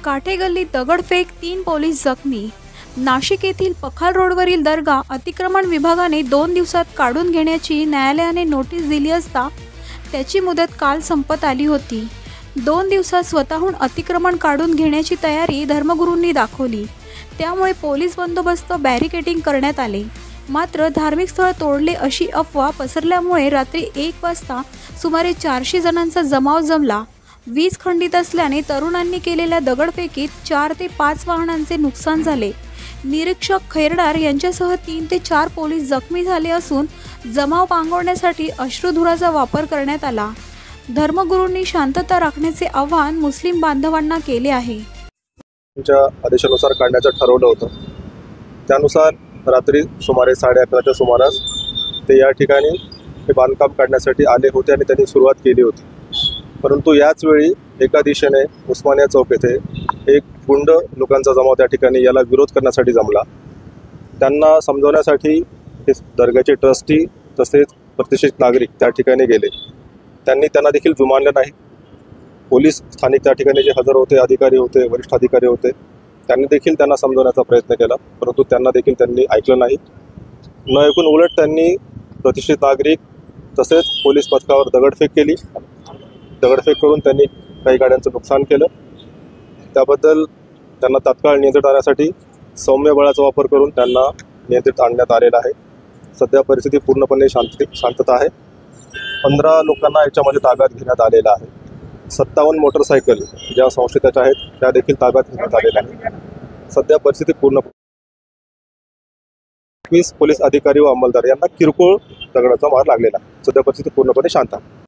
काठेगल्लीत दगडफेक, 3 पोलीस जखमी. नाशिक येथील पखाल रोडवरील दर्गा अतिक्रमण विभागाने 2 दिवसात काढून घेण्याची न्यायालयाने नोटीस दिली असता त्याची मुदत काल संपत आली होती. 2 दिवसात स्वतःहून अतिक्रमण काढून घेण्याची तयारी धर्मगुरूंनी दाखवली. त्यामुळे पोलीस बंदोबस्त बॅरिकेडिंग करण्यात आले. मात्र धार्मिक स्थळ तोडले अशी अफवा पसरल्यामुळे रात्री 1 वाजता सुमारे 400 जणांचा जमाव जमला. वीज खंडित असल्याने तरुणांनी केलेल्या दगडफेकीत 4 ते 5 वाहनांचे नुकसान झाले. निरीक्षक खैरदार यांच्यासह 3 ते 4 पोलीस जखमी झाले असून जमाव पांगवण्यासाठी अश्रुधुराचा वापर करण्यात आला. धर्मगुरूंनी शांतता राखण्याचे आवाहन मुस्लिम बांधवांना केले आहे. आदेशानुसार काढण्याचं ठरवलं होतं. त्यानुसार रात्री सुमारे 11:30च्या सुमारास ते या ठिकाणी हे बांधकाम काढण्यासाठी आले होते आणि त्यांनी सुरुवात केली होती. परंतु याच वेळी एका दिशेने उस्मानिया चौक येथे एक गुंड लोकांचा जमाव त्या ठिकाणी याला विरोध करण्यासाठी जमला. त्यांना समजवण्यासाठी हे दर्ग्याचे ट्रस्टी तसेच प्रतिष्ठित नागरिक त्या ठिकाणी गेले. त्यांनी त्यांना देखील जुमानलं नाही. पोलीस स्थानिक त्या ठिकाणी जे हजर होते, अधिकारी होते, वरिष्ठ अधिकारी होते, त्यांनी देखील त्यांना समजवण्याचा प्रयत्न केला. परंतु त्यांना देखील त्यांनी ऐकलं नाही. न ऐकून उलट त्यांनी प्रतिष्ठित नागरिक तसेच पोलीस पथकावर दगडफेक केली. दगडफेक करून त्यांनी काही गाड्यांचं नुकसान केलं. त्याबद्दल त्यांना तात्काळ नियंत्रित आणण्यासाठी सौम्य बळाचा वापर करून त्यांना नियंत्रित आणण्यात आलेला आहे. सध्या परिस्थिती पूर्णपणे शांतता आहे. 15 लोकांना याच्यामध्ये ताब्यात घेण्यात आलेला आहे. 57 मोटरसायकल ज्या संशयिताच्या आहेत त्या देखील ताब्यात घेण्यात आलेल्या आहेत. सध्या परिस्थिती पूर्ण 20 पोलीस अधिकारी व अंमलदार यांना किरकोळ दगडाचा मार लागलेला आहे. सध्या परिस्थिती पूर्णपणे शांत आहे.